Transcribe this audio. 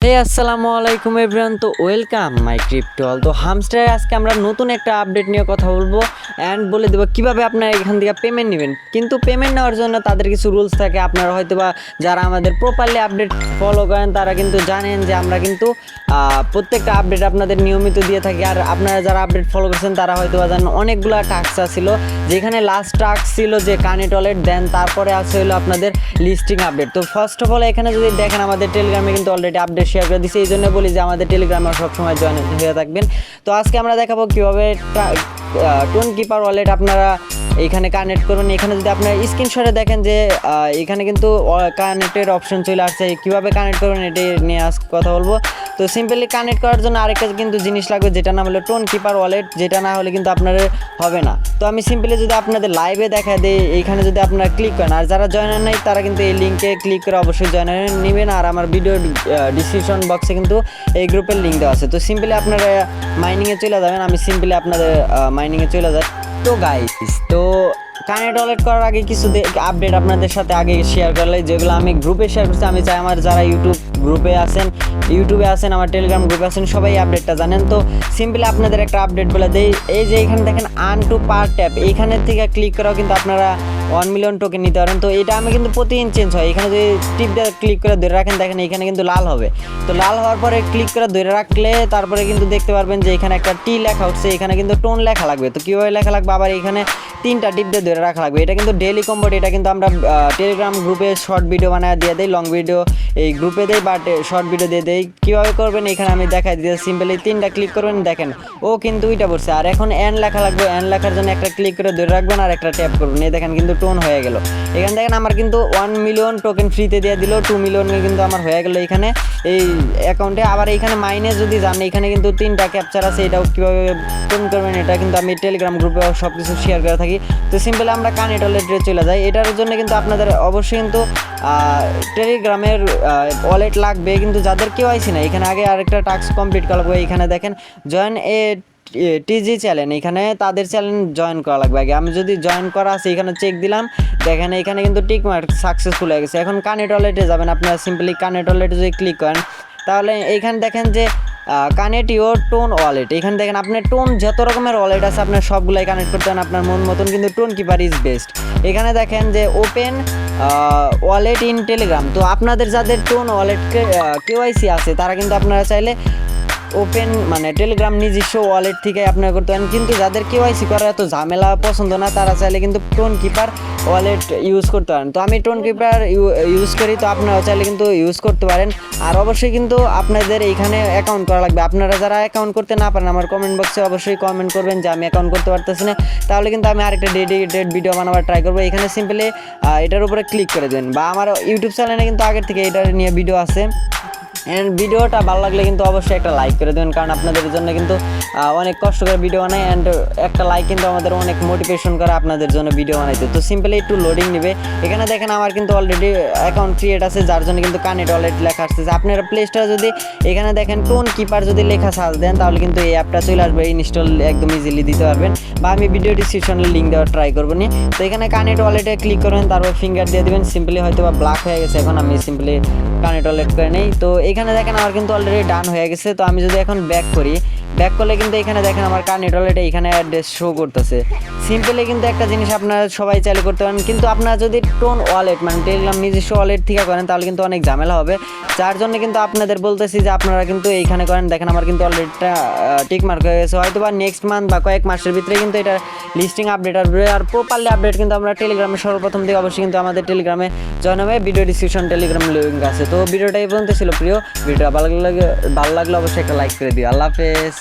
আসসালামু আলাইকুম এভরিওয়ান। তো ওয়েলকাম মাই ক্রিপ্টোল। তো হামস্টারে আজকে আমরা নতুন একটা আপডেট নিয়ে কথা বলবো অ্যান্ড বলে দেবো কীভাবে আপনারা এখান থেকে পেমেন্ট নেবেন। কিন্তু পেমেন্ট নেওয়ার জন্য তাদের কিছু রুলস থাকে। আপনারা হয়তো বা যারা আমাদের প্রপারলি আপডেট ফলো করেন তারা কিন্তু জানেন যে আমরা কিন্তু প্রত্যেকটা আপডেট আপনাদের নিয়মিত দিয়ে থাকি। আর আপনারা যারা আপডেট ফলো করছেন তারা হয়তো বা জানেন অনেকগুলো টাস্ক ছিল, যেখানে লাস্ট টাস্ক ছিল যে কানেক্ট ওয়ালেট, দেন তারপরে আছে হলো আপনাদের লিস্টিং আপডেট। তো ফার্স্ট অফ অল এখানে যদি দেখেন আমাদের টেলিগ্রামে কিন্তু অলরেডি আপডেট শেয়ার করে দিচ্ছি, এই জন্য বলি যে আমাদের টেলিগ্রামে সবসময় জয়েন হয়ে থাকবেন। তো আজকে আমরা দেখাবো কীভাবে টোন কিপার ওয়ালেট আপনারা এখানে কানেক্ট করবেন। এখানে যদি আপনার স্ক্রিনশটে দেখেন যে এখানে কিন্তু কানেক্টের অপশন চলে আসছে, কীভাবে কানেক্ট করবেন এটি নিয়ে আজ কথা বলবো। তো সিম্পলি কানেক্ট করার জন্য আরেকটা কিন্তু জিনিস লাগবে, যেটা নাম হলো টোন কিপার ওয়ালেট, যেটা না হলে কিন্তু আপনার হবে না। তো আমি সিম্পলি যদি আপনাদের লাইভে দেখা দিই, এইখানে যদি আপনারা ক্লিক করেন, আর যারা জয়েনার নাই তারা কিন্তু এই লিঙ্কে ক্লিক করে অবশ্যই জয়েনার নেবেন। আর আমার ভিডিও ডিসক্রিপশন বক্সে কিন্তু এই গ্রুপের লিঙ্ক দেওয়া আছে। তো সিম্পলি আপনারা মাইনিংয়ে চলে যাবেন, আমি সিম্পলি আপনাদের মাইনিংয়ে চলে যাই। তো গাইস, তো কানেক্ট ওয়ালেট করার আগে কিছু আপডেট আপনাদের সাথে আগে শেয়ার করলে, যেগুলো আমি গ্রুপে শেয়ার করছি। আমি চাই আমার যারা ইউটিউবে আছেন, আমার টেলিগ্রাম গ্রুপে আছেন, সবাই আপডেটটা জানেন। তো সিম্পলি আপনাদের একটা আপডেট বলে দেই, এই যে এখানে দেখেন আর্ন টু পার ট্যাপ, এইখানের থেকে ক্লিক করেও কিন্তু আপনারা 1 মিলিয়ন টোকেন নিতে পারেন। তো এটা আমি কিন্তু প্রতিদিন চেঞ্জ হয়। এখানে যদি টিপ দিয়ে ক্লিক করে ধরে রাখেন, দেখেন এখানে কিন্তু লাল হবে। তো লাল হওয়ার পরে ক্লিক করে ধরে রাখলে তারপরে কিন্তু দেখতে পারবেন যে এখানে একটা টি লেখা উঠছে, এখানে কিন্তু টোন লেখা লাগবে। তো কীভাবে লেখা লাগবে, আবার এখানে 3টা টিপ দিয়ে ধরে রাখা লাগবে। এটা কিন্তু ডেইলি কম্বোট, এটা কিন্তু আমরা টেলিগ্রাম গ্রুপে শর্ট ভিডিও বানায় দিয়ে দেই, লং ভিডিও এই গ্রুপে দেই, বাট শর্ট ভিডিও দিয়ে দেই। কীভাবে করবেন এখানে আমি দেখাই দিতে, সিম্পলি 3টা ক্লিক করবেন, দেখেন ও কিন্তু ওইটা পড়ছে। আর এখন এন লেখা লাগবে, এন লেখার জন্য একটা ক্লিক করে ধরে রাখবেন আর একটা ট্যাপ করবেন, এই দেখেন কিন্তু টোন হয়ে গেল। এখানে দেখেন আমার কিন্তু 1 মিলিয়ন টোকেন ফ্রিতে দিয়ে দিল, 2 মিলিয়ন কিন্তু আমার হয়ে গেল এখানে এই অ্যাকাউন্টে। আবার এখানে মাইনে যদি জান, এখানে কিন্তু 3টা ক্যাপচার আছে, এটাও কীভাবে টোন করবেন এটা কিন্তু আমি টেলিগ্রাম গ্রুপে সব কিছু শেয়ার করে থাকি। তো সিম্পলি আমরা কানেক্ট ওয়ালেটে চলে যাই। এটার জন্য কিন্তু আপনাদের অবশ্যই কিন্তু টেলিগ্রামের ওয়ালেট লাগবে, কিন্তু যাদের কেওয়াইসি না, এখানে আগে আরেকটা টাস্ক কমপ্লিট করা লাগবে। এখানে দেখেন জয়েন টিজি চ্যানেল, এখানে তাদের চ্যানেল জয়েন করা লাগবে আগে। আমি যদি জয়েন করা আছে এখানে চেক দিলাম, দেখেন এখানে কিন্তু টিক মার্ক সাকসেসফুল হয়ে গেছে। এখন কানেক্ট ওয়ালেটে যাবেন, আপনারা সিম্পলি কানেক্ট ওয়ালেটে যদি ক্লিক করেন, তাহলে এইখানে দেখেন যে কানেক্ট ইউর টোন ওয়ালেট। এখানে দেখেন আপনার টোন যত রকমের ওয়ালেট আছে আপনার সবগুলাই কানেক্ট করতে পারেন আপনার মন মতন, কিন্তু টোন কিপার ইজ বেস্ট। এখানে দেখেন যে ওপেন ওয়ালেট ইন টেলিগ্রাম। তো আপনাদের যাদের টোন ওয়ালেট কেওয়াইসি আছে তারা কিন্তু আপনারা চাইলে ওপেন মানে টেলিগ্রাম নিজস্ব ওয়ালেট থেকে আপনারা করতে পারেন, কিন্তু যাদের কেওয়াইসি করা এত ঝামেলা পছন্দ না তারা চাইলে কিন্তু টোন কিপার ওয়ালেট ইউজ করতে পারেন। তো আমি টোন কিপার ইউজ করি, তো আপনারা চাইলে কিন্তু ইউজ করতে পারেন। আর অবশ্যই কিন্তু আপনাদের এইখানে অ্যাকাউন্ট করা লাগবে। আপনারা যারা অ্যাকাউন্ট করতে না পারেন আমার কমেন্ট বক্সে অবশ্যই কমেন্ট করবেন যে আমি অ্যাকাউন্ট করতে পারতেছি না, তাহলে কিন্তু আমি আরেকটা ডেডিকেটেড ভিডিও বানাবার ট্রাই করবো। এখানে সিম্পলি এটার উপরে ক্লিক করে দেবেন, বা আমার ইউটিউব চ্যানেলে কিন্তু আগের থেকে এটা নিয়ে ভিডিও আছে। অ্যান্ড ভিডিওটা ভালো লাগলে কিন্তু অবশ্যই একটা লাইক করে দেবেন, কারণ আপনাদের জন্য কিন্তু অনেক কষ্ট করে ভিডিও বানাই, অ্যান্ড একটা লাইক কিন্তু আমাদের অনেক মোটিভেশন করে আপনাদের জন্য ভিডিও বানাইতে। তো সিম্পলি একটু লোডিং নেবে। এখানে দেখেন আমার কিন্তু অলরেডি অ্যাকাউন্ট ক্রিয়েট আছে, যার জন্য কিন্তু কানেক্ট ওয়ালেট লেখা আসতেছে। আপনারা প্লে স্টোরে যদি এখানে দেখেন টোন কিপার যদি লেখা সার্চ দেন, তাহলে কিন্তু এই অ্যাপটা চলে আসবে, ইনস্টল একদম ইজিলি দিতে পারবেন, বা আমি ভিডিও ডিসক্রিপশনে লিঙ্ক দেওয়ার ট্রাই করবো নি। তো এখানে কানেক্ট ওয়ালেটে ক্লিক করবেন, তারপর ফিঙ্গার দিয়ে দেবেন। সিম্পলি হয়তো বা ব্ল্যাক হয়ে গেছে, এখন আমি সিম্পলি কানেক্ট ওয়ালেট করে নেই। তো এখানে দেখেন আমার কিন্তু অলরেডি ডান হয়ে গেছে। তো আমি যদি এখন ব্যাক করলে কিন্তু এখানে দেখেন আমার কানেক্ট ওয়ালেটে এখানে অ্যাড্রেস শো করতেছে। সিম্পলি কিন্তু একটা জিনিস আপনারা সবাই চাইলে করতে পারেন, কিন্তু আপনারা যদি টোন ওয়ালেট মানে টেলিগ্রাম নিজস্ব ওয়ালেট থেকে করেন তাহলে কিন্তু অনেক ঝামেলা হবে, যার জন্য কিন্তু আপনাদের বলতেছি যে আপনারা কিন্তু এইখানে করেন। দেখেন আমার কিন্তু অলরেডি টিক মার্ক হয়ে গেছে, হয়তো বা নেক্সট মান্থ বা কয়েক মাসের ভিতরে কিন্তু এটা লিস্টিং আপডেট আসবে। আর প্রপারলি আপডেট কিন্তু আমরা টেলিগ্রামে সর্বপ্রথম দিই, অবশ্যই কিন্তু আমাদের টেলিগ্রামে জয়েন হবে, ভিডিও ডিসক্রিপশন টেলিগ্রাম লিঙ্ক আছে। তো ভিডিওটা এই পর্যন্ত ছিল প্রিয়, ভিডিওটা ভালো লাগলে অবশ্যই একটা লাইক করে দিও। আল্লাহ হাফেজ।